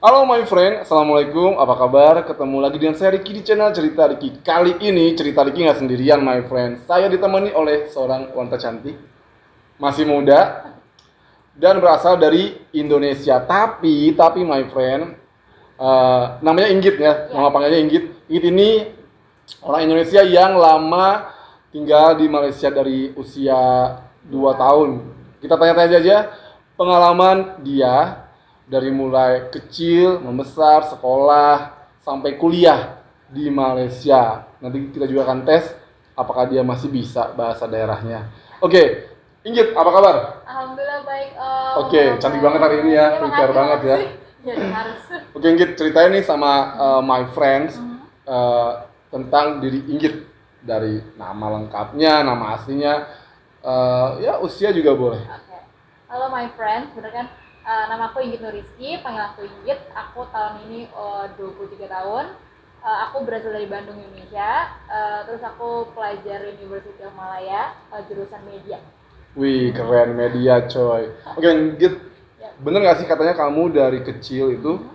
Halo my friend, Assalamualaikum, apa kabar? Ketemu lagi dengan saya Ricky di channel Cerita Ricky. Kali ini Cerita Ricky nggak sendirian my friend. Saya ditemani oleh seorang wanita cantik, masih muda, dan berasal dari Indonesia. Tapi my friend, namanya Inggit ya, nama panggilnya Inggit. Inggit ini orang Indonesia yang lama tinggal di Malaysia dari usia 2 tahun. Kita tanya-tanya aja pengalaman dia dari mulai kecil, membesar, sekolah, sampai kuliah di Malaysia. Nanti kita juga akan tes apakah dia masih bisa bahasa daerahnya. Oke, Inggit, apa kabar? Alhamdulillah baik. Oke, cantik banget hari ini ya, prepare banget ya. Ya harus. Oke, Inggit, ceritain nih sama my friends tentang diri Inggit. Dari nama lengkapnya, nama aslinya, ya usia juga boleh. Oke. Halo my friend, bener kan? Nama aku Inggit Nuriski, panggil aku Inggit. Aku tahun ini 23 tahun. Aku berasal dari Bandung, Indonesia. Terus aku pelajar University of Malaya, jurusan media. Wih, keren, media coy. Oke, Inggit, bener gak sih katanya kamu dari kecil itu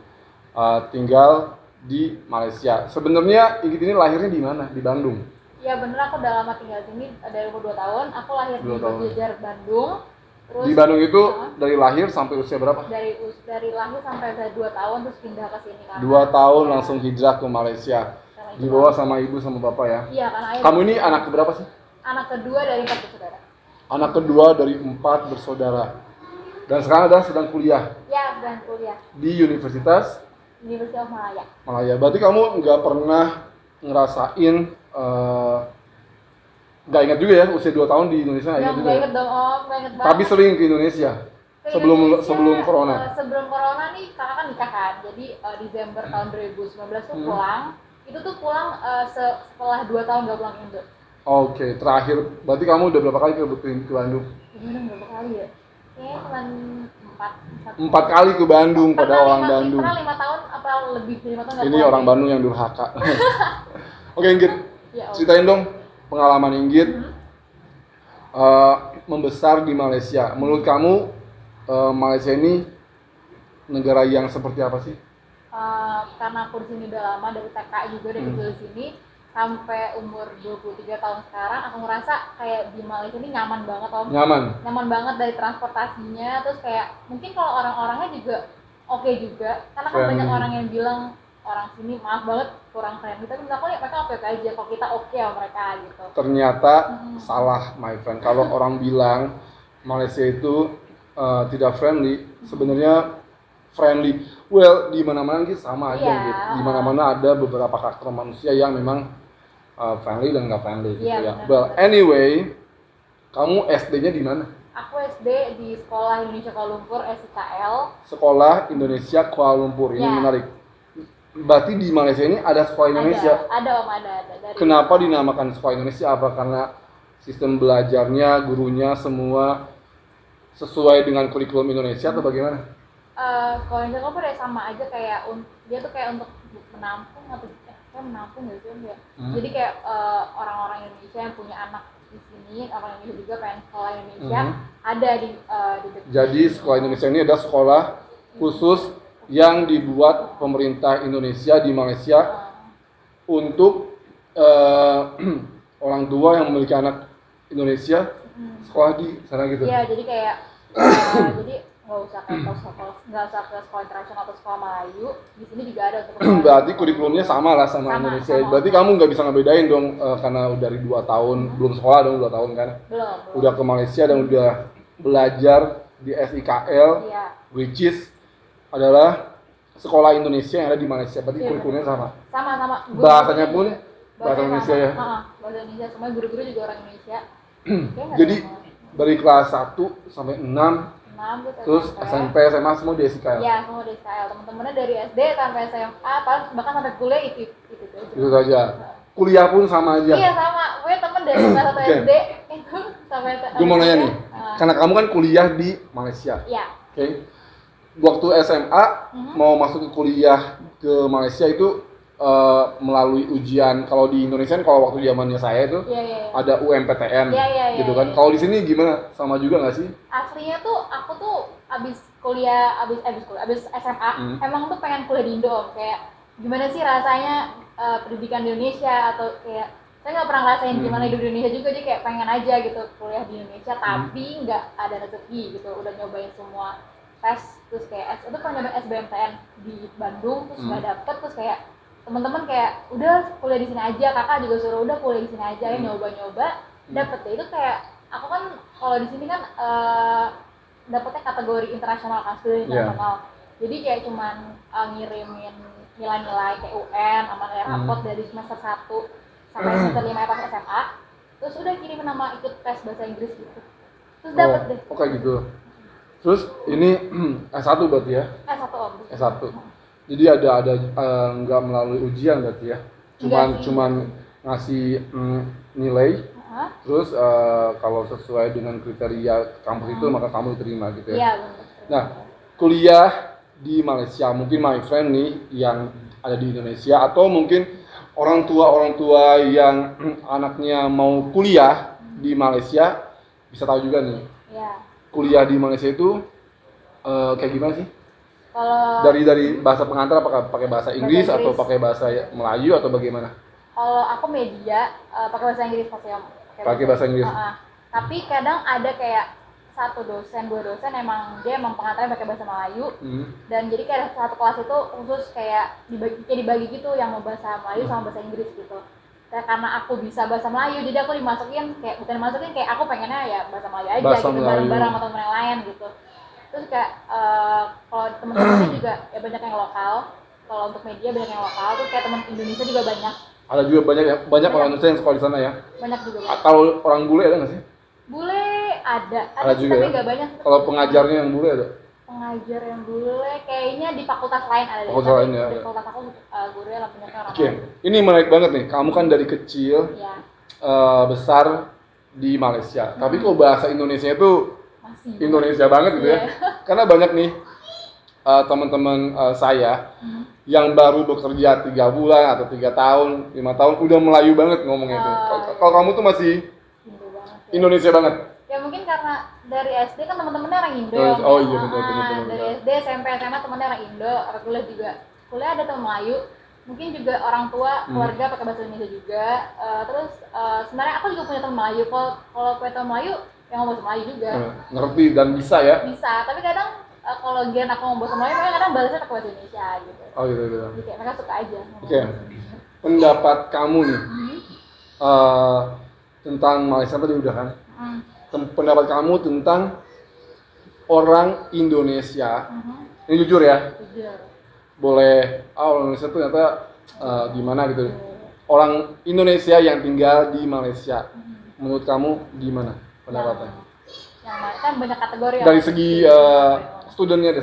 tinggal di Malaysia? Sebenarnya Inggit ini lahirnya di mana? Di Bandung? Ya bener, aku udah lama tinggal di sini dari umur 2 tahun. Aku lahir di Batu Bandung. Terus, di Bandung itu dari lahir sampai usia berapa? Dari lahir sampai usia 2 tahun terus pindah ke sini kan. 2 tahun langsung hijrah ke Malaysia. Dibawa sama ibu sama bapak ya? Iya, karena ayah. Kamu ini anak keberapa sih? Anak kedua dari 4 bersaudara. Anak kedua dari 4 bersaudara. Dan sekarang sedang kuliah? Ya, sedang kuliah. Di Universitas of Malaya. Malaya. Berarti kamu nggak pernah ngerasain nggak ingat juga ya usia 2 tahun di Indonesia? Nggak ingat dong om, nggak ingat banget. Tapi sering ke Indonesia? Sebelum corona? Sebelum corona nih kakak kan nikah kan, jadi Desember tahun 2019 tuh pulang. Itu tuh pulang setelah 2 tahun gak pulang Indo. Oke, terakhir berarti kamu udah berapa kali ke Bandung? Gimana berapa kali ya? Kayaknya cuma 4 kali ke Bandung pada orang Bandung. Pernah 5 tahun apa lebih 5 tahun. Ini orang Bandung yang durhaka. Oke Inggit, ceritain dong pengalaman Inggit membesar di Malaysia. Menurut kamu Malaysia ini negara yang seperti apa sih? Karena aku di sini udah lama, dari TK juga dari kecil di sini sampai umur 23 tahun sekarang, aku ngerasa kayak di Malaysia ini nyaman banget om. Nyaman banget dari transportasinya, terus kayak mungkin kalau orang-orangnya juga oke juga, karena kan banyak orang yang bilang orang sini maaf banget kurang friendly, tapi menurut aku ya mereka oke aja, kalau kita oke sama mereka gitu. Ternyata salah my friend, kalau orang bilang Malaysia itu tidak friendly, sebenarnya friendly. Well, di mana-mana gitu sama aja gitu. Di mana-mana ada beberapa karakter manusia yang memang friendly dan nggak friendly gitu ya. Well, anyway, kamu SD-nya di mana? Aku SD di Sekolah Indonesia Kuala Lumpur, SIKL. Sekolah Indonesia Kuala Lumpur. Ini menarik. Berarti di Malaysia ini ada sekolah Indonesia? Ada om, ada. Kenapa dinamakan sekolah Indonesia? Apa karena sistem belajarnya, gurunya semua sesuai dengan kurikulum Indonesia atau bagaimana? Sekolah Indonesia Kuala Lumpur ya sama aja, kayak dia tuh kayak untuk menampung atau kayak menampung gitu ya. Jadi kayak orang-orang Indonesia yang punya anak di sini, orang Indonesia juga pengen sekolah Indonesia, ada di Jadi sekolah Indonesia ini adalah sekolah khusus yang dibuat pemerintah Indonesia di Malaysia untuk orang tua yang memiliki anak Indonesia sekolah di sana gitu. Iya, jadi kayak jadi nggak usah ke sekolah internasional atau sekolah Melayu, di sini juga ada untuk berarti kurikulumnya sama lah sama Indonesia. Berarti kamu nggak bisa ngebedain dong karena dari 2 tahun belum sekolah dong, 2 tahun kan? Belum. Udah ke Malaysia dan udah belajar di SIKL, which is adalah sekolah Indonesia yang ada di Malaysia. Berarti kurikulumnya sama. Sama. Bahasanya pun bahasa Indonesia ya. Bahasa Indonesia, semua guru-guru juga orang Indonesia. Jadi dari kelas 1 sampai 6 terus SMP, SMA semua di SIKL? Iya, semua di SIKL. Teman-temannya dari SD sampai SMA, bahkan sampai kuliah itu saja. Kuliah pun sama aja? Iya, sama. Gue temen dari kelas 1 SD itu sampai SMA. Gue mau nanya nih, karena kamu kan kuliah di Malaysia. Iya. Oke. Waktu SMA mau masuk ke kuliah ke Malaysia itu melalui ujian. Kalau di Indonesia kan kalau waktu zamannya saya itu ada UMPTN gitu kan. Kalau di sini gimana? Sama juga nggak sih? Aslinya tuh aku tuh abis abis SMA emang tuh pengen kuliah di Indo Om. Kayak gimana sih rasanya pendidikan di Indonesia, atau kayak saya nggak pernah ngerasain gimana hidup di Indonesia juga, jadi kayak pengen aja gitu kuliah di Indonesia, tapi nggak ada rezeki gitu. Udah nyobain semua tes, terus kayak itu pernah nyobain SBMPTN di Bandung, terus nggak dapet, terus kayak teman-teman kayak udah kuliah di sini aja, kakak juga suruh udah kuliah di sini aja, ya nyoba-nyoba dapet deh. Itu kayak aku kan kalau di sini kan dapetnya kategori internasional kan, studi internasional. Jadi kayak cuman ngirimin nilai-nilai kayak UN sama nilai rapot dari semester 1 sampai semester 5 pas SMA. Terus udah kirimin nama ikut tes bahasa Inggris gitu. Terus dapet deh. Oh kayak gitu. Terus ini S1 berarti ya? S1 Om. S1. Jadi ada nggak melalui ujian berarti ya? Cuman ngasih nilai. Terus kalau sesuai dengan kriteria kampus itu maka kamu diterima gitu ya? Iya benar. Nah, kuliah di Malaysia, mungkin my friend nih yang ada di Indonesia, atau mungkin orang tua yang anaknya mau kuliah di Malaysia bisa tahu juga nih. Iya. Kuliah di Malaysia itu kayak gimana sih? Kalau dari bahasa pengantar apakah pakai bahasa Inggris atau pakai bahasa Melayu atau bagaimana? Kalau aku media pakai bahasa Inggris pasti Om. Pakai bahasa Inggris. Tapi kadang ada kayak satu dosen, dua dosen dia emang pengantarnya pakai bahasa Melayu. Dan jadi kayak satu kelas itu khusus kayak dibagi gitu yang mau bahasa Melayu sama bahasa Inggris gitu. Karena aku bisa bahasa Melayu, jadi aku bukan kayak aku pengennya ya bahasa Melayu aja bahasa gitu, bareng-bareng sama temen yang lain gitu. Terus kayak kalau temen-temennya juga ya banyak yang lokal. Kalau untuk media banyak yang lokal, terus kayak temen Indonesia juga banyak. Ada juga banyak orang Indonesia yang sekolah di sana ya? Banyak juga. Kalau orang bule ada nggak sih? Bule ada juga tapi ya? nggak banyak. Kalau pengajarnya yang bule ada? Pengajar yang bule kayaknya di fakultas lain ada. Fakultas lain ya? Di fakultas aku guru yang punya orang. Oke, ini menarik banget nih. Kamu kan dari kecil besar di Malaysia. Tapi kok bahasa Indonesia itu masih Indonesia banget gitu ya? Karena banyak nih teman-teman saya yang baru bekerja 3 bulan atau 3 tahun, 5 tahun udah Melayu banget ngomongnya itu. Kalau kamu tuh masih Indonesia banget. Ya mungkin karena dari SD kan teman-temannya orang Indo. Oh iya betul. Dari SD, SMP, SMA temannya orang Indo, kuliah ada teman Melayu. Mungkin juga orang tua, keluarga pakai bahasa Indonesia juga. Terus sebenarnya aku juga punya teman Melayu. Kalau punya teman Melayu yang ngomong bahasa Melayu juga. Ngerti dan bisa ya? Bisa, tapi kadang kalau gian aku ngomong bahasa Melayu, mereka kadang balasnya pakai bahasa Indonesia gitu. Oh gitu. Jadi kayak mereka suka aja. Oke. Pendapat kamu nih tentang Malaysia tadi udah kan? Pendapat kamu tentang orang Indonesia, ini jujur ya? Jujur. Boleh, orang Indonesia tuh ternyata gimana gitu. Orang Indonesia yang tinggal di Malaysia, menurut kamu gimana pendapatnya? Yang kan banyak kategori. Dari segi studennya.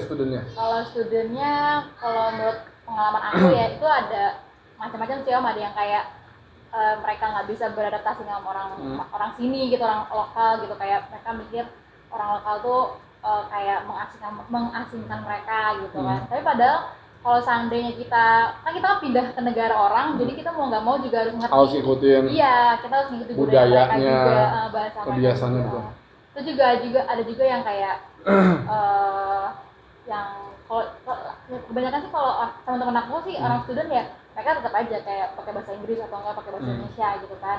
Kalau studennya, kalau menurut pengalaman aku ya itu ada macam-macam sih Om. Ada yang kayak mereka nggak bisa beradaptasi dengan orang sini gitu, orang lokal gitu, kayak mereka mikir orang lokal tuh kayak mengasingkan mereka gitu kan. Tapi padahal kalau seandainya kita pindah ke negara orang, jadi kita mau nggak mau juga harus ngerti. Harus ikutin. Iya, kita harus ngikutin budayanya, mereka juga, bahasa kebiasaannya juga. Itu juga ada juga yang kayak yang kalau kebanyakan sih kalau teman-teman aku sih orang student ya mereka tetap aja kayak pakai bahasa Inggris atau enggak pakai bahasa Indonesia gitu kan.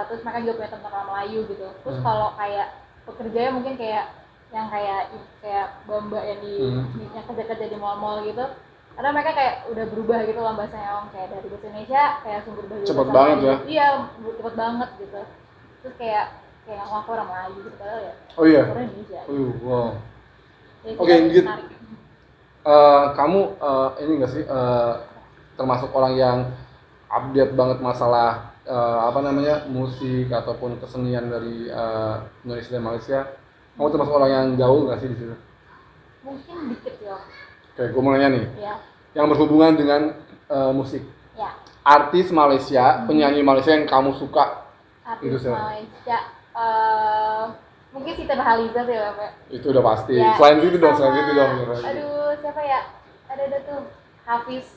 Terus mereka juga punya teman orang Melayu gitu. Terus kalau kayak pekerjanya mungkin kayak yang kayak mbak yang yang kerja-kerja di mall-mall gitu. Karena mereka kayak udah berubah gitu lah bahasanya Om, kayak dari bahasa Indonesia kayak langsung berubah gitu. Cepet banget ya? Iya, cepet banget gitu. Terus kayak aku orang Melayu gitu padahal ya. Oh iya. Orang Indonesia. Wow. Oke, Git. Kamu ini nggak sih termasuk orang yang update banget masalah musik ataupun kesenian dari Indonesia dan Malaysia? Kamu termasuk orang yang gaul nggak sih di situ? Mungkin dikit ya. Oke, gue mau nanya nih. Ya. Yang berhubungan dengan musik. Ya. Artis Malaysia, penyanyi Malaysia yang kamu suka. Artis Malaysia. Mungkin Siti Nurhaliza sih ya, Pak. Itu udah pasti. Ya, selain itu dong. Aduh, siapa ya? Ada tuh Hafiz.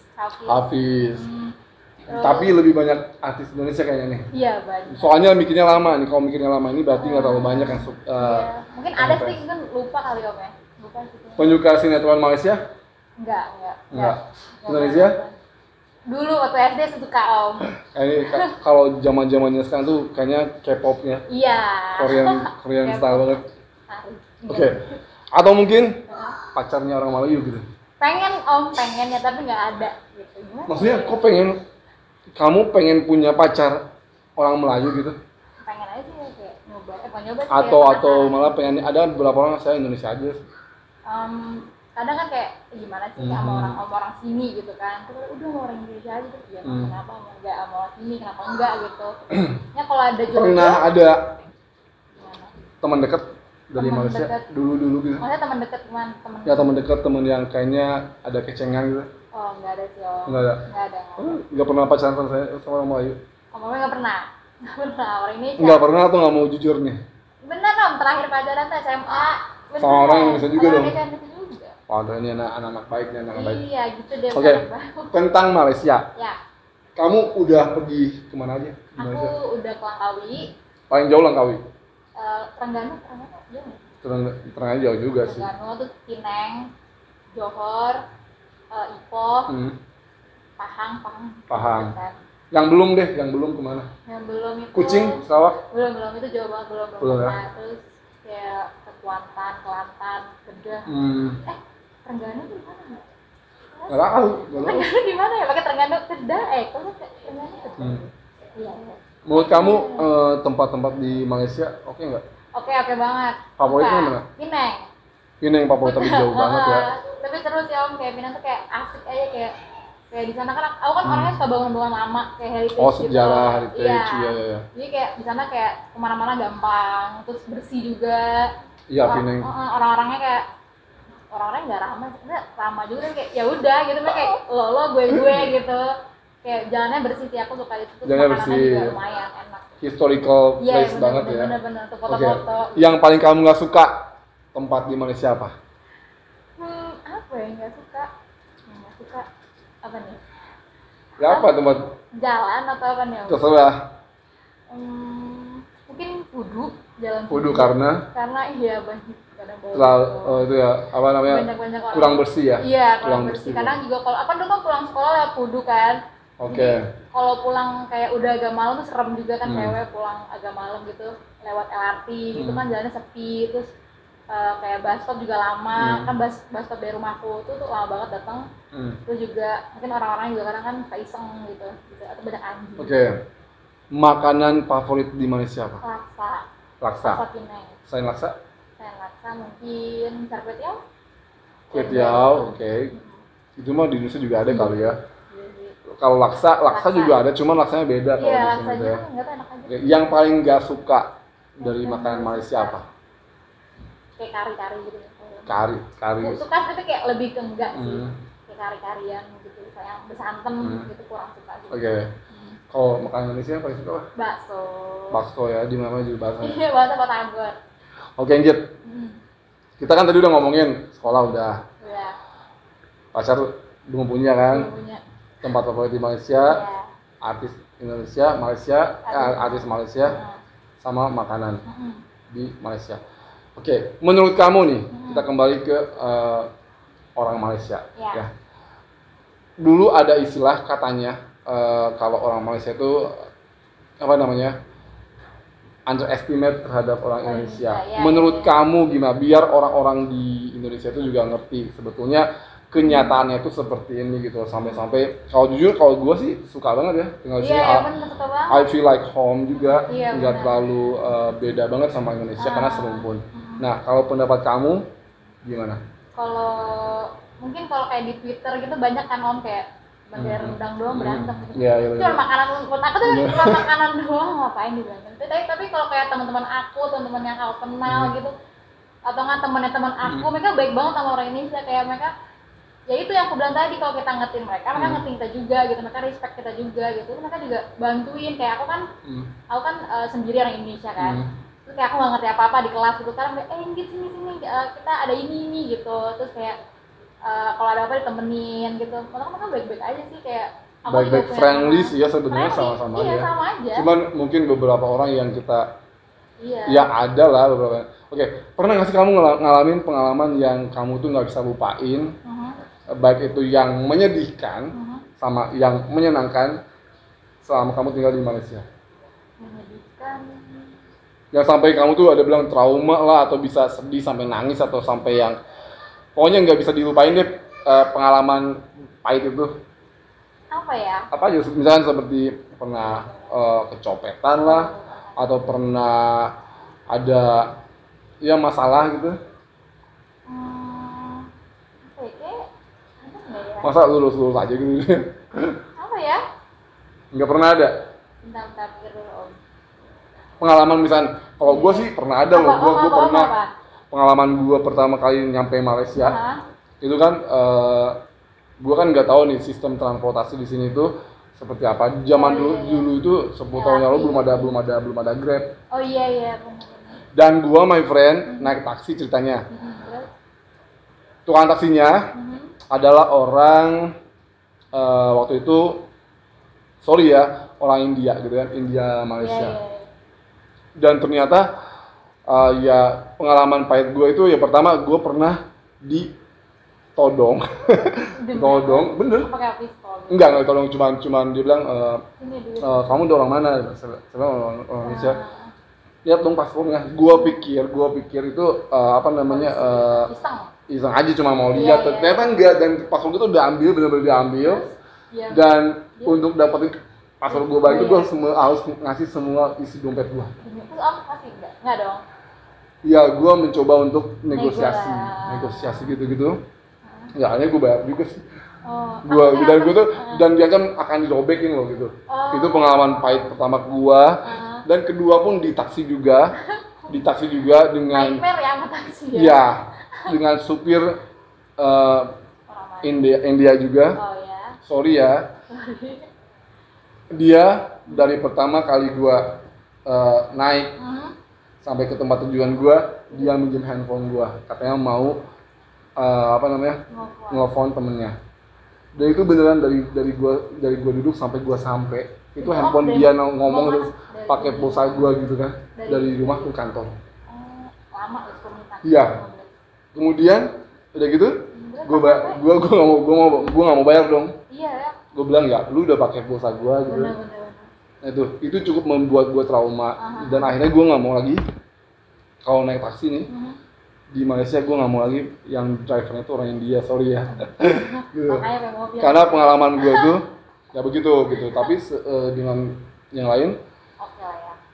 Tapi lebih banyak artis Indonesia kayaknya nih. Iya, banyak. Soalnya mikirnya lama nih. Kalau mikirnya lama ini berarti nggak terlalu banyak yang suka. Mungkin ada sih, kan lupa kali Om ya. bukan gitu. Penyuka sinetron Malaysia? Enggak. Indonesia? Dulu waktu SD suka Om. Ini kalau zaman-zamannya sekarang tuh kayaknya K-pop-nya. Iya. Korean style banget. Oke. Oke. Atau mungkin pacarnya orang Melayu gitu. Pengen Om, pengen ya tapi nggak ada gitu. Gimana? Maksudnya kok kamu pengen punya pacar orang Melayu gitu? Pengen aja kayak nyoba, nyoba sih. Atau malah pengen, ada beberapa orang saya Indonesia aja. Kadang kan kayak gimana sih sama orang sini gitu kan. Terus udah mau orang Indonesia aja gitu. Ya kenapa enggak sama orang sini, kenapa enggak gitu. Ya kalau ada jodoh. Pernah ada gimana? Teman dekat dari Malaysia dulu gitu. Maksudnya teman dekat gimana? Teman dekat, teman yang kayaknya ada kecengan gitu. Oh, enggak ada sih Om. Enggak ada. Enggak pernah pacaran sama orang Melayu. Omongnya enggak pernah. Enggak pernah orang ini. Enggak pernah atau enggak mau jujur nih? Bener Om, terakhir pacaran tuh SMA. Bener. Sama orang Indonesia juga dong. Indonesia juga. Waduh, ini anak-anak baik nih, anak baik. Iya, gitu deh. Oke. Tentang Malaysia. Ya. Kamu udah pergi kemana aja? Aku udah ke Langkawi. Paling jauh Langkawi. Terengganu jauh. Terengganu jauh juga sih. Terengganu tuh Pineng, Johor, Ipoh, Pahang. Yang belum kemana? Yang belum itu. Kucing, Sarawak? Belum itu jauh banget belum. Ya? Terus kayak ke Kelantan, Kedah. Terengganu tuh mana? Nggak tahu. Terengganu di mana ya? Pakai Terengganu Kedah. Kalau Terengganu Kedah. Iya. Menurut kamu tempat-tempat di Malaysia oke nggak? Oke banget. Favoritnya mana? Pineng favorit, tapi jauh banget ya. Tapi seru sih Om, kayak Pineng tuh kayak asik aja kayak di sana kan aku kan orangnya suka bangunan lama kayak heritage gitu. Sejarah heritage, iya. Jadi kayak di sana kayak kemana-mana gampang, terus bersih juga. Iya, Pineng. Orang-orangnya kayak orang-orangnya nggak ramah, sebenarnya ramah juga kan kayak ya udah gitu kayak lo gue gitu. Kayak jalannya bersih sih, aku suka itu. Jalannya bersih. Juga lumayan enak. Historical place banget ya. Bener-bener tuh foto-foto. Okay. Yang paling kamu nggak suka tempat di Malaysia apa? Apa ya nggak suka? Nggak suka apa nih? Ya apa tempat? Jalan atau apa nih? Terserah. Mungkin jalan Pudu karena iya banyak kadang itu ya apa namanya? Banyak kurang bersih ya? Iya, kurang bersih. Kadang juga kalau apa dulu kan pulang sekolah lewat Pudu kan. Oke. Kalau pulang kayak udah agak malam tuh serem juga kan cewek pulang agak malam gitu lewat LRT gitu kan jalannya sepi terus kayak bus stop juga lama kan bus stop dari rumahku tuh lama banget datang. Terus juga mungkin orang-orang juga kadang kan iseng gitu atau banyak anjing. Oke. Makanan favorit di Malaysia apa? Laksa. Pineng. Selain laksa mungkin char kway teow. Kway teow, oke. Itu mah di Indonesia juga ada kali ya. Kalau laksa juga ada, cuman laksanya beda kalau di sini ya. Enggak tahu enak aja. Yang paling nggak suka dari makanan Malaysia apa? Kayak kari-kari gitu. Kari. Suka tapi kayak lebih ke enggak sih. Kayak kari-karian gitu, yang bersantan gitu kurang suka gitu. Oke. Kalau makanan Indonesia yang paling suka apa? Bakso ya, di mana juga bakso. Iya, bakso Batagor. Oke, Anjit. Kita kan tadi udah ngomongin sekolah udah. Iya. Pacar belum punya kan? Belum punya. Tempat favorit di Malaysia, artis Malaysia, sama makanan di Malaysia. Oke, menurut kamu nih, kita kembali ke orang Malaysia. Ya. Dulu ada istilah katanya kalau orang Malaysia itu apa namanya underestimate terhadap orang Indonesia. Menurut kamu gimana? Biar orang-orang di Indonesia itu juga ngerti sebetulnya kenyataannya itu seperti ini gitu sampai kalau jujur kalau gue sih suka banget ya tinggal di sini. I feel like home juga, nggak terlalu beda banget sama Indonesia karena serumpun. Nah kalau pendapat kamu gimana? Kalau mungkin kalau kayak di Twitter gitu banyak kan Om kayak bendera rendang doang berantem gitu. Itu cuma makanan menurut aku tuh cuma makanan doang ngapain di berantem. Tapi kalau kayak teman-teman yang aku kenal gitu atau nggak teman aku mereka baik banget sama orang Indonesia kayak mereka ya itu yang aku bilang tadi kalau kita ngetin mereka ngetin kita juga gitu mereka respect kita juga gitu mereka juga bantuin kayak aku kan sendiri orang Indonesia kan terus kayak aku nggak ngerti apa-apa di kelas gitu kan gitu sini kita ada ini gitu terus kayak kalau ada apa ditemenin gitu mereka baik-baik aja sih kayak baik-baik friendly sih ya sebenarnya sama-sama iya, ya sama aja. Cuman mungkin beberapa orang yang kita Iya. Ya ada lah beberapa. Oke, pernah nggak sih kamu ngalamin pengalaman yang kamu tuh nggak bisa lupain, baik itu yang menyedihkan sama yang menyenangkan selama kamu tinggal di Malaysia? Menyedihkan. Yang sampai kamu tuh ada bilang trauma lah, atau bisa sedih sampai nangis, atau sampai yang pokoknya nggak bisa dilupain deh, pengalaman pahit itu. Apa ya? Apa aja, misalnya seperti pernah kecopetan lah, atau pernah ada ya masalah gitu. Apa ya? Kayak ada nggak ya? Masa lulus aja gitu? Apa ya? Nggak pernah ada Bentar pikir dulu Om. pengalaman. Misalnya kalau gue sih pernah ada loh. Gue pernah apa? pengalaman gue pertama kali nyampe Malaysia. Itu kan gue kan nggak tahu nih sistem transportasi di sini tuh seperti apa. Zaman dulu itu 10 tahun yang lalu belum ada Grab. Oh iya benar. Dan gue, my friend, naik taksi ceritanya. Tukang taksinya adalah orang waktu itu, sorry ya, orang India gitu kan, India Malaysia. Dan ternyata ya pengalaman pahit gue itu ya, pertama gue pernah ditodong. Todong, bener? Pakai pistol? Enggak ditodong, cuman dia bilang kamu dari orang mana? Saya bilang orang Indonesia. Lihat dong paspornya. Gua pikir itu apa namanya, iseng aja, cuma mau lihat. Ternyata enggak, dan paspor itu udah ambil, benar-benar diambil. Dan untuk dapetin paspor gua balik itu gua harus ngasih semua isi dompet gua. Terus Om kasih enggak dong? Iya, gua mencoba untuk negosiasi gitu-gitu. Ya, akhirnya gua bayar juga sih. Dan dia kan akan dirobekin loh gitu. Itu pengalaman pahit pertama gua. Dan kedua pun di taksi juga dengan nightmare ya sama taksi ya? Iya, dengan supir India juga. Sorry ya. Dia dari pertama kali gua naik sampai ke tempat tujuan gua, dia minjem handphone gua, katanya mau nelfon temennya. Dan itu beneran dari gua duduk sampai gua sampai itu handphone dia ngomong terus pakai pulsa gua gitu kan, dari rumah ke kantor. Lama ya permintaan. Iya. Kemudian udah gitu gua nggak mau bayar dong. Iya ya. Gua bilang ya lu udah pakai pulsa gua gitu. Benar. Nah itu cukup membuat gua trauma. Dan akhirnya gua nggak mau lagi kalau naik taksi nih di Malaysia. Gua nggak mau lagi yang drivernya itu orang India, sorry ya. Gitu. Karena pengalaman gua tuh ya begitu. Tapi dengan yang lain,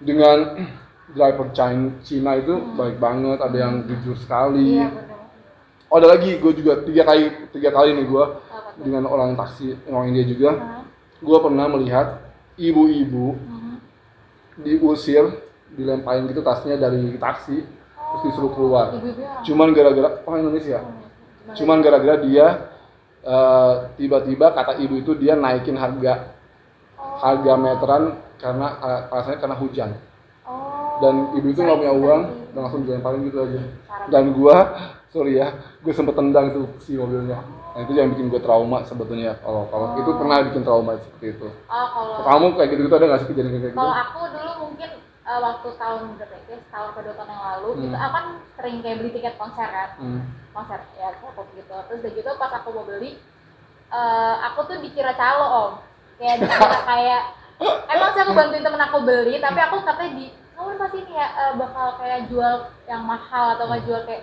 dengan driver Cina itu baik banget, ada yang jujur sekali. Oh, ada lagi, gue juga tiga kali nih gue dengan orang taksi orang India juga. Gue pernah melihat ibu-ibu diusir, dilemparin gitu tasnya dari taksi, terus disuruh keluar. Cuman gara-gara orang Indonesia. Cuman gara-gara dia tiba-tiba kata ibu itu dia naikin harga meteran karena alasannya karena hujan. Dan ibu itu nggak punya uang dan langsung dilemparin gitu aja. Dan gua, sorry ya, gue sempet tendang itu si mobilnya. Nah itu yang bikin gue trauma sebetulnya. Kalau itu pernah bikin trauma seperti itu. Kamu kayak gitu ada nggak sih kejadian kayak gitu? Kalau aku dulu mungkin waktu tahun berapa ya, tahun ke 2 tahun yang lalu, itu aku kan sering kayak beli tiket konser kan, konser ya K-pop gitu. Terus udah gitu pas aku mau beli, aku tuh dikira calo Om, kayak dikira kayak emang sih aku bantuin temen aku beli, tapi aku katanya kamu pasti ini ya bakal kayak jual yang mahal atau nggak jual kayak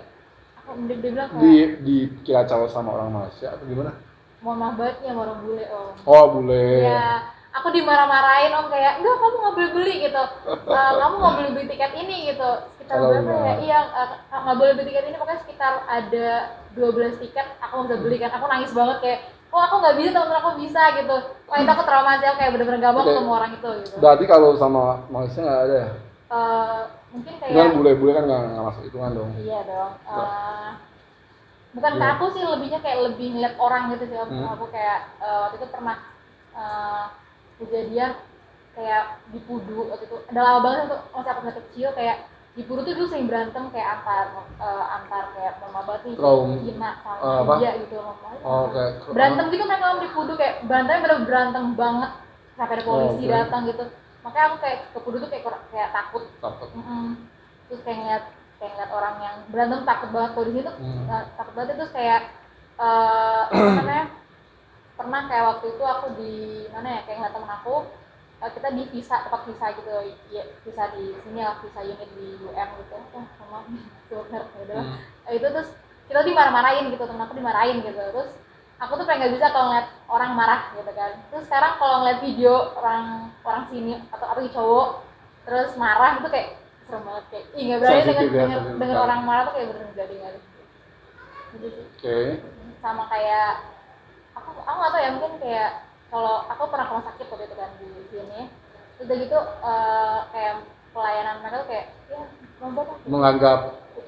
aku dia bilang kayak dikira calo sama orang Malaysia atau gimana? Mohon maaf banget ya, orang bule Om. Oh bule. Ya. Aku dimarah-marahin Om kayak, enggak kamu nggak boleh beli gitu, kamu nggak boleh beli tiket ini gitu, sekitar berapa ya? Iya nggak boleh beli tiket ini, pokoknya sekitar ada 12 tiket aku nggak bisa beli kan, aku nangis banget kayak, aku nggak bisa, temen aku bisa gitu. Wah itu aku trauma sih, aku kayak bener-bener gak mau ketemu orang itu gitu. Berarti kalau sama Malaysia nggak ada ya? Mungkin kayak kan bule-bule kan nggak masuk hitungan dong. Iya dong. Bukan ke aku sih, lebihnya kayak lebih ngeliat orang gitu sih. Aku kayak waktu itu pernah kejadian kayak di Pudu waktu itu, udah lama banget tuh masih aku kecil, kayak di Pudu tuh dulu sering berantem kayak antar kayak mama batu Cina sama India gitu. Berantem gitu mereka di Pudu, kayak berantemnya bener berantem banget sampai ada polisi datang gitu. Makanya aku kayak ke Pudu tuh kayak takut. terus kayak ngeliat orang yang berantem takut banget kalau di situ takut banget. Terus kayak apa namanya, pernah kayak waktu itu aku di mana ya, kayak ngeliat temen aku, kita di visa, tempat visa gitu ya, visa di sini lah, visa unit di UM gitu, sama sebentar gitu lah. Itu terus kita dimarah-marahin gitu, temen aku dimarahin gitu. Terus aku tuh pengen nggak bisa kalau ngeliat orang marah gitu kan. Terus sekarang kalau ngeliat video orang sini atau cowok terus marah itu kayak serem banget, kayak ih nggak berani denger orang marah tuh kayak bener-bener jadi nggak gitu sih. Sama kayak aku nggak tahu ya, mungkin kayak kalau aku pernah ke rumah sakit waktu itu kan di sini, terus udah gitu kayak pelayanan mereka tuh kayak ya menganggap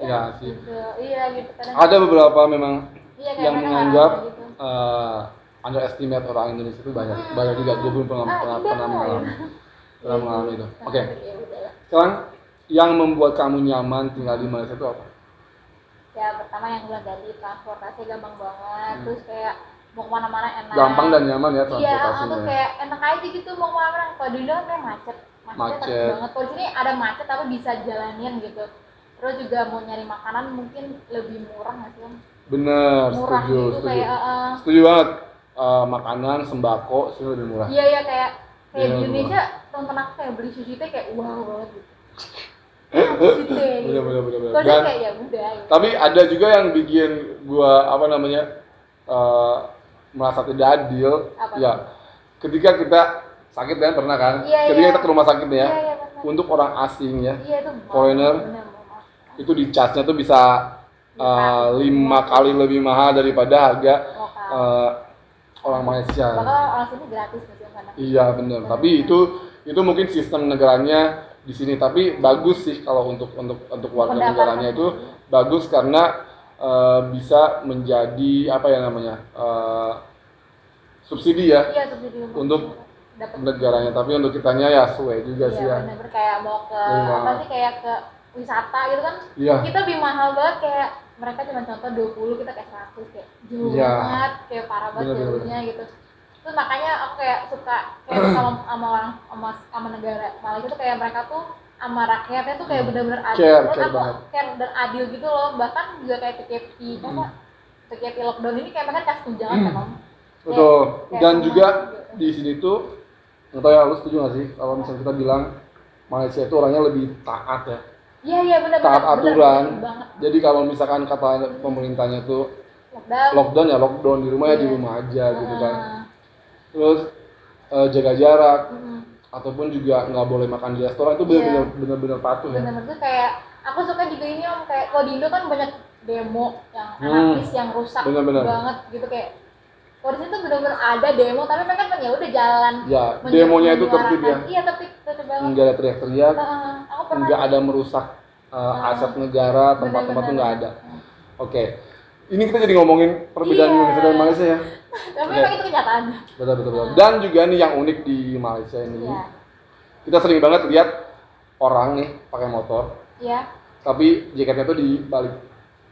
ya sih gitu. Iya gitu kadang ada beberapa memang yang menganggap gitu. Underestimate orang Indonesia itu banyak juga. Gue belum pernah mengalami itu. Oke. Sekarang yang membuat kamu nyaman tinggal di Malaysia itu apa? Ya pertama yang bilang tadi, transportasi gampang banget. Terus kayak mau kemana-mana enak. Gampang dan nyaman ya transportasinya. Iya, terus kayak enak aja gitu mau kemana-mana. Kalau di Indo kan macet banget. Kalau di sini ada macet tapi bisa jalanin gitu. Terus juga mau nyari makanan mungkin lebih murah nggak sih? Bener, murah setuju, gitu, setuju. Kayak, setuju banget. Makanan, sembako sih lebih murah. Iya kayak di Indonesia temen aku kayak beli sushi teh kayak wow banget gitu. Bener. Dan kayak ya udah. Gitu. Tapi ada juga yang bikin gua merasa tidak adil. Apa? Ya, ketika kita sakit kan pernah kan? Ketika kita ke rumah sakit ya, untuk orang asing ya, foreigner, itu di charge-nya tuh bisa 5 kali lebih mahal daripada harga orang Malaysia. Bahkan orang sini gratis gitu kan. Iya benar. Tapi itu mungkin sistem negaranya di sini. Tapi bagus sih kalau untuk warga negaranya itu bagus karena bisa menjadi apa ya namanya subsidi ya. Iya, subsidi untuk negaranya. Tapi untuk kitanya ya suwe juga sih ya. Benar, kayak mau ke apa sih, kayak ke wisata gitu kan. Iya. Kita lebih mahal banget, kayak mereka cuma contoh 20, kita kayak 100, kayak jauh banget, kayak parah banget jauhnya gitu. Terus makanya aku kayak suka kayak sama orang sama negara Malaysia tuh, kayak mereka tuh sama rakyatnya tuh kayak benar-benar adil. Care dan adil gitu loh. Bahkan juga kayak TKP lockdown ini kayak mereka kasih tunjangan kan Om. Betul. Dan juga di sini tuh, nggak tahu ya lu setuju nggak sih kalau misalnya kita bilang Malaysia itu orangnya lebih taat ya. Iya benar. Taat aturan. Jadi kalau misalkan kata pemerintahnya tuh lockdown ya lockdown, di rumah ya di rumah aja gitu kan. Terus jaga jarak, ataupun juga nggak boleh makan di restoran, itu benar-benar patuh ya. Benar-benar kayak aku suka juga ini Om, kayak kalau di Indo kan banyak demo yang anarkis yang rusak banget gitu, kayak kalau di situ benar-benar ada demo tapi mereka kan ya udah jalan. Ya, demonya itu tertib ya. Iya tertib banget. Enggak ada teriak-teriak, enggak ada merusak aset negara, tempat-tempat itu nggak ada. Oke. Ini kita jadi ngomongin perbedaan Indonesia dan Malaysia ya. Tapi memang itu kenyataannya. Betul. Dan juga nih yang unik di Malaysia ini, kita sering banget lihat orang nih pakai motor. Iya. Tapi jaketnya tuh dibalik.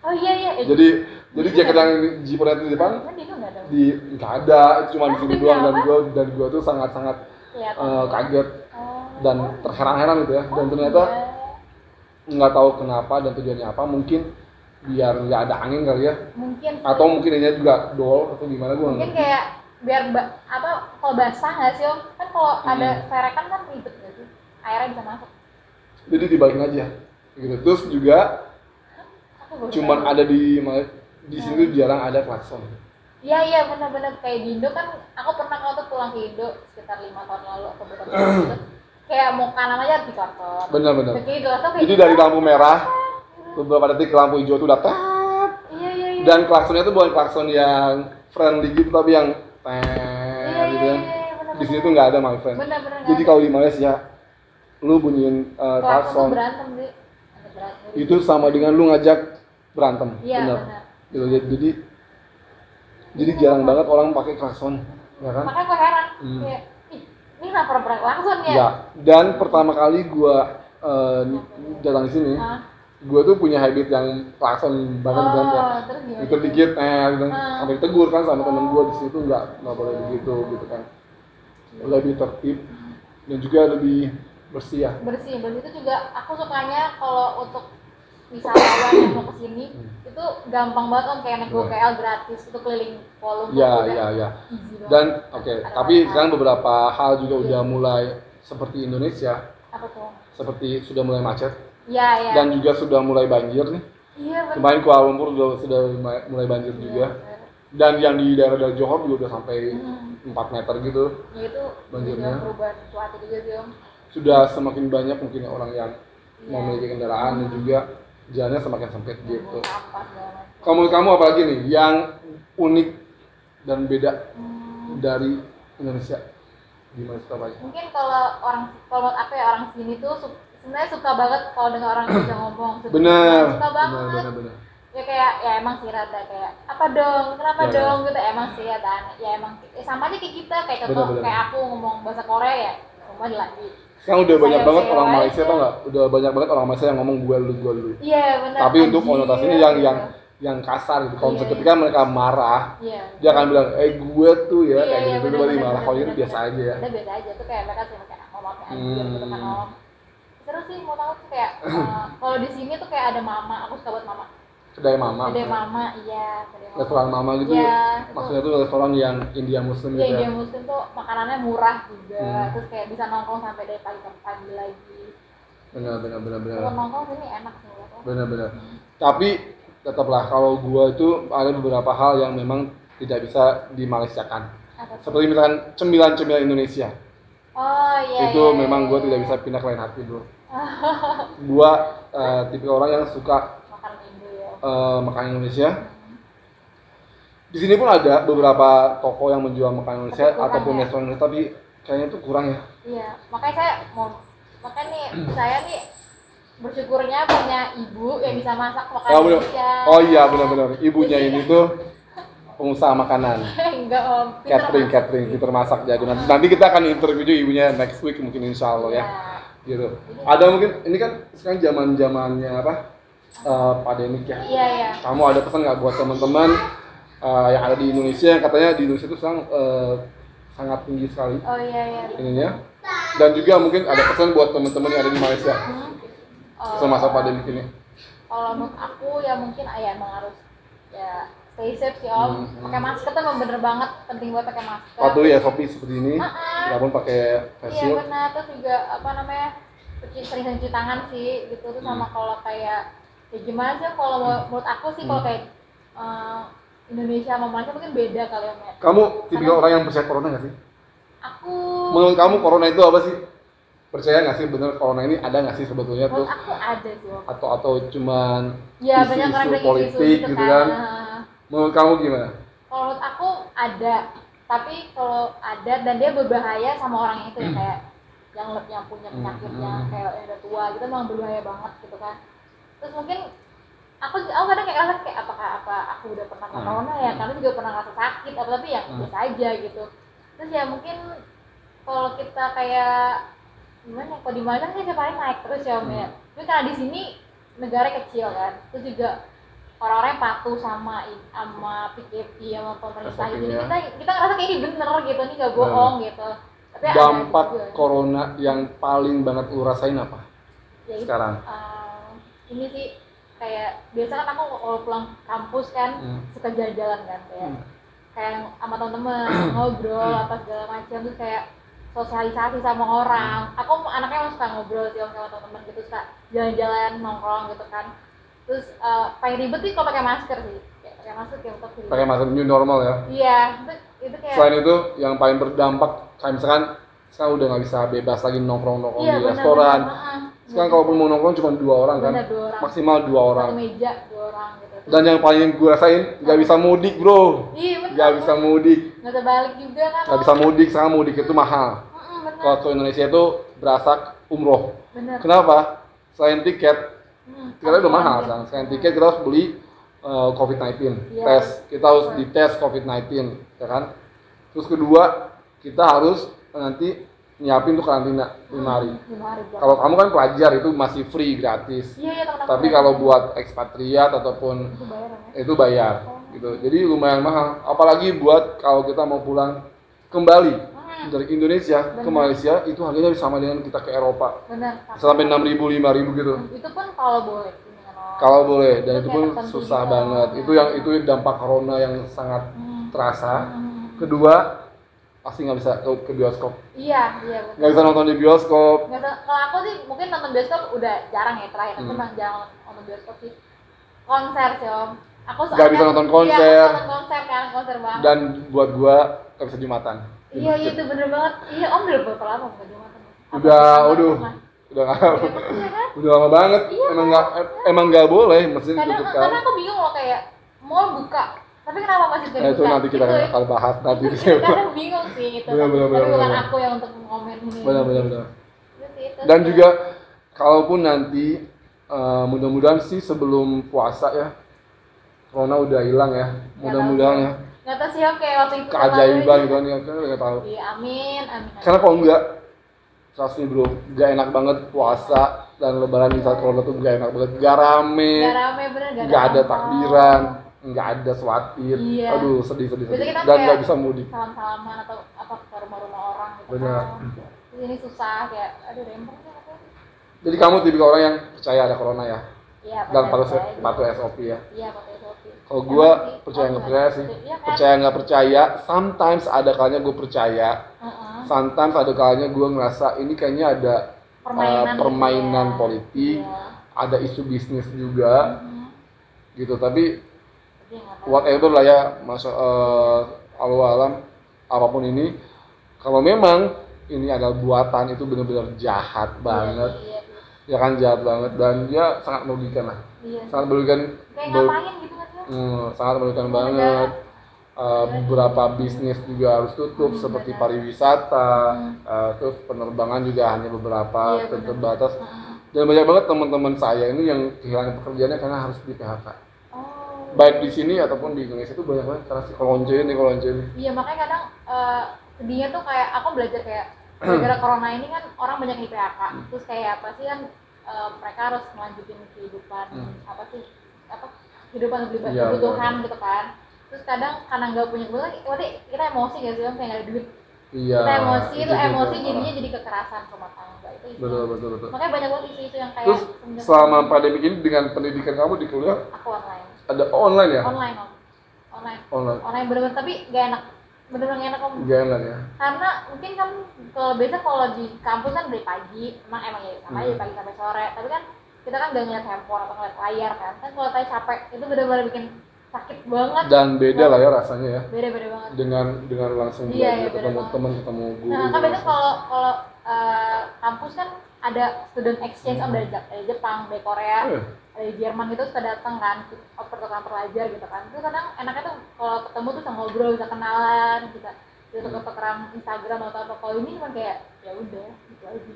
Oh iya. Jadi jaket yang jipernya di depan nggak ada, itu cuma di sini doang, dan gua tuh sangat-sangat kaget dan terheran-heran gitu ya. Dan ternyata nggak tahu kenapa dan tujuannya apa, mungkin biar nggak ada angin kali ya. Mungkin. Atau mungkin ini juga dol atau gimana gua. Mungkin kayak biar kalau basah nggak sih Om? Kan kalau ada serekan kan ribet nggak sih? Airnya bisa masuk. Jadi dibalikin aja. Gitu. Terus juga cuman ada di sini jarang ada klakson. Iya benar kayak di Indo kan, aku pernah waktu pulang ke Indo sekitar 5 tahun lalu atau beberapa tahun lalu, kayak mau kanan aja di kantor. Benar. Jadi dari lampu merah beberapa detik ke lampu hijau tuh udah Iya. Dan klaksonnya tuh bukan klakson yang friendly gitu, tapi yang gitu kan. Di sini tuh nggak ada my friend. Benar. Jadi kalau di Malaysia lu bunyiin klakson, berantem sih. Itu sama dengan lu ngajak berantem. Iya, benar. Jadi jarang banget orang pakai klakson, ya kan? Makanya gue heran, kayak, ini kenapa pernah klakson ya? Ya, dan pertama kali gue datang di sini, gue tuh punya habit yang klakson banget kan. Itu dikit, sampai ditegur kan sama temen gue di situ, nggak boleh begitu gitu kan. Lebih tertib dan juga lebih Bersih ya. Bersih itu juga aku sukanya kalau untuk wisatawan yang mau kesini itu gampang banget om, kayak naik GoKL gratis, itu keliling Kolom. Iya. Dan tapi sekarang beberapa hal juga udah mulai seperti Indonesia. Apa tuh? Seperti sudah mulai macet. Iya. Dan juga sudah mulai banjir nih. Iya benar. Kemarin Kuala Lumpur sudah mulai banjir juga. Bener. Dan yang di daerah Johor juga udah sampai 4 meter gitu. Ya itu banjirnya. Perubahan cuaca juga sih om. Sudah semakin banyak mungkin orang yang memiliki kendaraan dan juga jalannya semakin sempit gitu. Kamu apalagi nih yang unik dan beda dari Indonesia? Gimana Surabaya? Mungkin kalau aku ya orang sini tuh sebenarnya suka banget kalau dengar orang Indonesia ngomong. Bener. Suka banget. Bener. Ya kayak ya emang sih rada kayak apa dong, kenapa dong gitu, emang sih ada ya emang sama aja kayak kita, kayak contoh kayak aku ngomong bahasa Korea ya semua lagi. Sekarang udah banyak banget orang Malaysia tau nggak? Udah banyak banget orang Malaysia yang ngomong gua dulu. Iya benar. Tapi untuk konotasinya yang kasar gitu. Kalau ketika mereka marah, dia akan bilang, gue tuh ya kayak gitu berarti marah. Kalau itu biasa aja ya. Biasa aja tuh kayak mereka sih kayak ngomong kayak anjir gitu kan om. Terus sih mau tahu tuh kayak kalau di sini tuh kayak ada mama, aku suka buat mama. Kedai mama. Kedai mama, iya. Restoran mama gitu. Iya. Maksudnya tuh restoran yang India Muslim gitu. Iya, India Muslim tuh makanannya murah juga. Terus kayak bisa nongkrong sampai dari pagi ke pagi lagi. Benar. Kalau nongkrong sini enak sih. Benar. Tapi tetaplah kalau gua itu ada beberapa hal yang memang tidak bisa dimalaysiakan. Seperti misalkan cemilan-cemilan Indonesia. Oh iya. Itu memang gua tidak bisa pindah ke lain hati bro. Gua tipe orang yang suka makanan Indonesia. Di sini pun ada beberapa toko yang menjual makanan Indonesia ataupun restoran Indonesia, tapi kayaknya itu kurang ya. Iya, makanya saya nih bersyukurnya punya ibu yang bisa masak makanan Indonesia. Oh iya benar. Ibunya ini tuh pengusaha makanan. Enggak om. Catering, pinter masak jadi. Nanti kita akan interview juga ibunya next week mungkin insya Allah ya. Gitu. Ada mungkin ini kan sekarang zamannya apa? Pandemik ya. Iya. Kamu ada pesan nggak buat teman-teman yang ada di Indonesia yang katanya di Indonesia itu sekarang sangat tinggi sekali. Oh iya. Ininya. Dan juga mungkin ada pesan buat teman-teman yang ada di Malaysia semasa pandemik ini. Kalau menurut aku ya mungkin emang harus ya stay safe sih om. Pakai masker tuh emang bener banget, penting buat pakai masker. Patuhi SOP seperti ini. Kita pun pakai face shield. Iya benar. Terus juga sering cuci tangan sih gitu. Terus sama kalau kayak ya gimana sih kalau menurut aku sih kalau kayak Indonesia sama Malaysia mungkin beda kali ya. Kamu tipikal orang yang percaya corona nggak sih? Aku. Menurut kamu corona itu apa sih? Percaya nggak sih bener corona ini ada nggak sih sebetulnya? Menurut aku ada sih. Atau cuman isu politik gitu kan? Menurut kamu gimana? Kalau menurut aku ada, tapi kalau ada dan dia berbahaya sama orang itu ya kayak yang punya penyakitnya kayak yang udah tua gitu memang berbahaya banget gitu kan. Terus mungkin aku kadang kayak ngerasa kayak apa aku udah pernah corona ya, karena juga pernah ngerasa sakit tapi yang biasa aja gitu. Terus ya mungkin kalau kita kayak gimana, kalau di Malaysia kan setiap hari naik terus ya om ya. Tapi karena di sini negara kecil kan, terus juga orang-orang yang patuh sama PKP sama pemerintah gitu. Jadi kita ngerasa kayak ini bener gitu, ini nggak bohong gitu. Tapi dampak corona yang paling banget lu rasain apa? Ya, sekarang? Ini sih kayak biasa kan aku kalau pulang kampus kan suka jalan-jalan kan kayak sama temen-temen ngobrol apa segala macam, terus kayak sosialisasi sama orang. Aku anaknya emang suka ngobrol sih sama temen-temen gitu, suka jalan-jalan nongkrong gitu kan. Terus paling ribet sih kalau pakai masker sih, pakai masker kayak untuk pakai masker new normal ya. Iya, itu kayak. Selain itu yang paling berdampak kayak misalkan sekarang udah nggak bisa bebas lagi nongkrong di restoran. Sekarang kalaupun mau nongkrong cuma 2 orang kan, maksimal 2 orang. Satu meja 2 orang gitu. Dan yang paling gue rasain nggak bisa mudik bro. Iya benar. Nggak bisa mudik. Nggak bisa balik juga kan. Nggak bisa mudik, sekarang mudik itu mahal. Kalau ke Indonesia itu berasa umroh. Bener. Kenapa? Selain tiket, tiketnya udah mahal kan. Selain tiket kita harus beli COVID-19 tes, kita harus dites COVID-19, ya kan. Terus kedua kita harus nanti nyiapin tuh karantina 5 hari. Kalau kamu kan pelajar itu masih free gratis. Tapi kalau buat ekspatriat ataupun itu bayar gitu. Jadi lumayan mahal. Apalagi buat kalau kita mau pulang kembali. dari Indonesia ke Malaysia itu harganya sama dengan kita ke Eropa. Benar. Sampai 6.000, 5.000 gitu. Itu pun kalau boleh. Kalau boleh, dan itu pun susah banget. Itu dampak corona yang sangat terasa. Kedua, pasti nggak bisa ke bioskop. Iya betul. Nggak bisa nonton di bioskop. Kalau aku sih mungkin nonton bioskop udah jarang ya, terakhir aku memang jarang nonton bioskop sih. Konser sih Om. Aku nggak bisa nonton konser. Iya, nonton konser kan, konser banget. Dan buat gua nggak bisa Jumatan. Iya itu bener banget. Iya Om udah berapa lama nggak Jumatan? Udah udah lama banget. Iya, emang nggak boleh, mesti ditutup kan. Karena aku bingung loh, kayak mall buka, tapi kenapa masih terbuka? Itu nanti kita akan bahas nanti. Karena bingung sih itu. Tapi bukan aku yang untuk komen ini. Benar. Dan juga kalaupun nanti mudah-mudahan sih sebelum puasa ya, corona udah hilang ya, mudah-mudahan ya. Nggak tahu sih Om, kayak waktu itu keajaiban gitu kan, nggak tahu. Iya, amin. Karena kalau enggak, trust me bro, gak enak banget puasa dan lebaran di saat corona tuh gak enak banget, gak rame bener, gak ada takbiran, gak ada swatir. Iya. Aduh sedih dan gak bisa mudik, salam-salaman atau apa ke rumah-rumah orang gitu. Bener. Ini susah, kayak aduh rempong. Jadi kamu tipikal orang yang percaya ada corona ya? Iya, dan patuh SOP ya? Iya, patuh SOP. Kalau gue percaya nggak percaya sih, percaya nggak percaya, sometimes ada kalanya gue percaya, sometimes ada kalanya gue ngerasa ini kayaknya ada permainan politik, ada isu bisnis juga, gitu. Tapi whatever lah ya, alam apapun ini, kalau memang ini adalah buatan, itu benar-benar jahat banget, ya kan, jahat banget, dan dia sangat merugikan lah, sangat merugikan. Ngapain gitu kan? Sangat merugikan banget. Beberapa bisnis juga harus tutup, seperti pariwisata, terus penerbangan juga hanya beberapa terbatas. Dan banyak banget teman-teman saya ini yang kehilangan pekerjaannya karena harus di PHK. Baik di sini ataupun di Indonesia itu banyak banget karena si kolonce ini. Iya, makanya kadang sedihnya tuh kayak aku belajar kayak gara-gara corona ini kan orang banyak di PHK. Terus kayak apa sih kan mereka harus melanjutin kehidupan kehidupan kebutuhan gitu kan. Terus kadang karena nggak punya kebutuhan, berarti kita emosi gak sih, kayak nggak ada duit. Iya. Kita emosi jadinya jadi kekerasan rumah tangga itu. Betul. Makanya banyak banget isu-isu yang kayak. Terus selama pandemi ini dengan pendidikan kamu di kuliah? Aku online. Ada online ya? Online bener-bener, tapi gak enak. Bener-bener gak enak kamu. Gak enak ya? Karena mungkin kan kalau di kampus kan dari pagi, emang ya sama aja pagi sampai sore. Tapi kan kita kan gak ngeliat handphone atau ngeliat layar kan. Kan kalau tadi capek itu bener-bener bikin sakit banget. Dan beda lah ya rasanya ya. Beda banget. Dengan langsung ketemu teman, ketemu guru. Nah, kan biasanya kalau kampus kan ada student exchange dari Jepang, dari Korea, dari Jerman gitu suka datang kan, pertukaran pelajar gitu kan. Itu kadang enaknya tuh kalau ketemu tuh bisa ngobrol, bisa kenalan, bisa tukeran Instagram atau apa. Kalau ini cuma kayak ya udah gitu aja.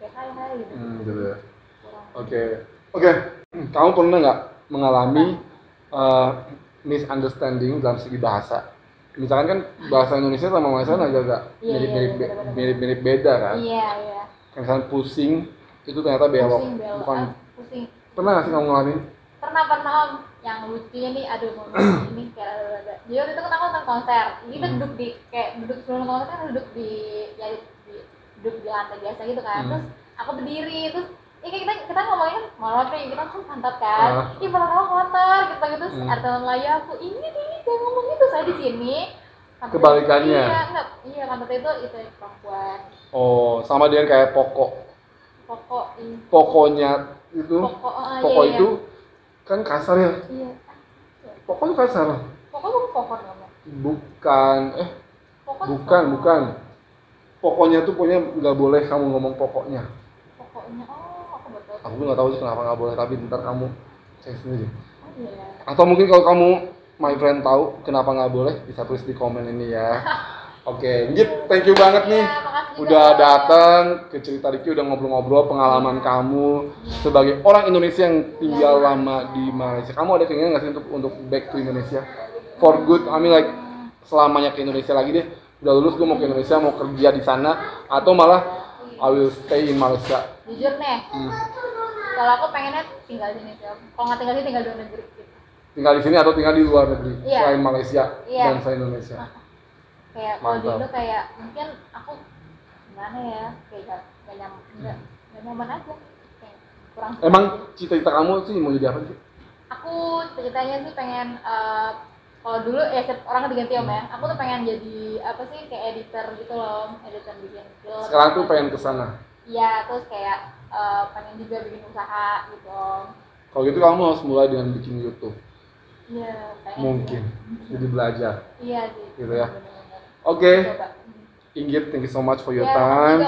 Kayak hai gitu. Gitu ya. Oke. Kamu pernah nggak mengalami misunderstanding dalam segi bahasa? Misalkan kan bahasa Indonesia sama Malaysia agak mirip beda kan? Iya. Misalkan pusing itu ternyata belok. Bukan. Pusing. Pernah nggak sih kamu ngalamin? Pernah Om. Yang lucunya nih, ini kayak ada. Jadi waktu itu kan aku nonton konser. Kita duduk sebelum konser kan duduk di lantai biasa gitu kan. Terus aku berdiri, terus kita ngomongin molot nih, kita kan pantat kan. Ih, malah kamu kotor gitu. Artinya Melayu aku, ini jangan ngomong gitu, saya di sini. Kebalikannya. Iya, pantat itu perempuan. Oh, sama dengan kayak pokoknya itu. Pokok itu kan kasar ya. Iya. Pokok itu kasar. Pokok bukan pokok namanya. Bukan. Pokoknya tuh nggak boleh kamu ngomong pokoknya. Aku nggak tahu sih kenapa nggak boleh, tapi ntar kamu cek sendiri. Iya. Atau mungkin kalau kamu, my friend, tahu kenapa nggak boleh, bisa tulis di komen ini ya. Oke, Git, thank you banget nih. Udah datang ke Cerita Riki, udah ngobrol-ngobrol pengalaman kamu sebagai orang Indonesia yang tinggal lama di Malaysia. Kamu ada keinginan nggak sih untuk back to Indonesia for good? I mean like selamanya ke Indonesia lagi deh. Udah lulus, gue mau ke Indonesia, mau kerja di sana, atau malah I will stay in Malaysia. Jujur nih, kalau aku pengennya tinggal di sini sih. Kalau nggak tinggal di sini, tinggal di luar negeri gitu. Tinggal di sini atau tinggal di luar negeri, selain Malaysia dan selain Indonesia. Kayak kalau di Indo kayak mungkin aku gimana ya, kayak gak nyaman aja, kayak kurang suka. Emang cita-cita kamu sih mau jadi apa sih? Aku cita-citanya sih pengen kalau dulu ya orang diganti Om ya, aku tuh pengen jadi apa sih, kayak editor gitu loh, editor bikin film. Sekarang tuh pengen kesana? Iya, terus kayak pengen juga bikin usaha gitu Om. Kalau gitu kamu harus mulai dengan bikin YouTube. Iya, mungkin jadi belajar. Iya sih gitu ya. Oke. Inggit, thank you so much for your time.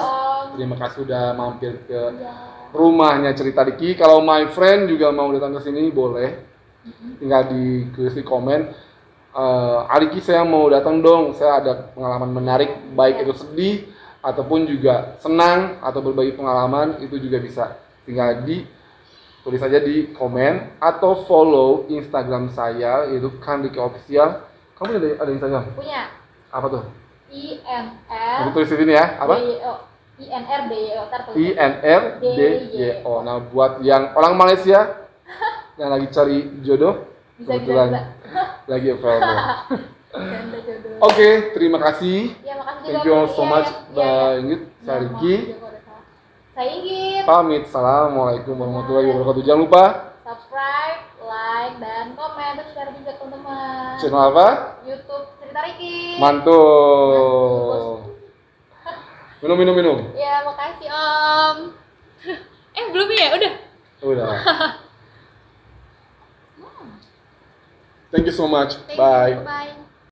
Terima kasih udah mampir ke rumahnya Cerita Riki. Kalau my friend juga mau datang ke sini boleh, tinggal tulis di komen. Ariki saya mau datang dong, saya ada pengalaman menarik, baik itu sedih ataupun juga senang atau berbagi pengalaman, itu juga bisa tinggal tulis saja di komen atau follow Instagram saya, yaitu Khan Riki Official. Kamu ada Instagram? Punya. Apa tuh? INR. Aku tulis di sini ya. Apa? INRDYO. INRDYO. Nah, buat yang orang Malaysia yang lagi cari jodoh, bisa. Lagi available. Oke, terima kasih. Ya, makasih Thank you so much. Bye, Inggit. Saya Riki. Saya Inggit. Pamit. Assalamualaikum warahmatullahi wabarakatuh. Jangan lupa subscribe, like, dan komen, terus share juga teman-teman. Channel apa? YouTube Cerita Riki. Mantul. Minum. Ya, makasih Om. Belum ya? Udah. Thank you so much. Bye.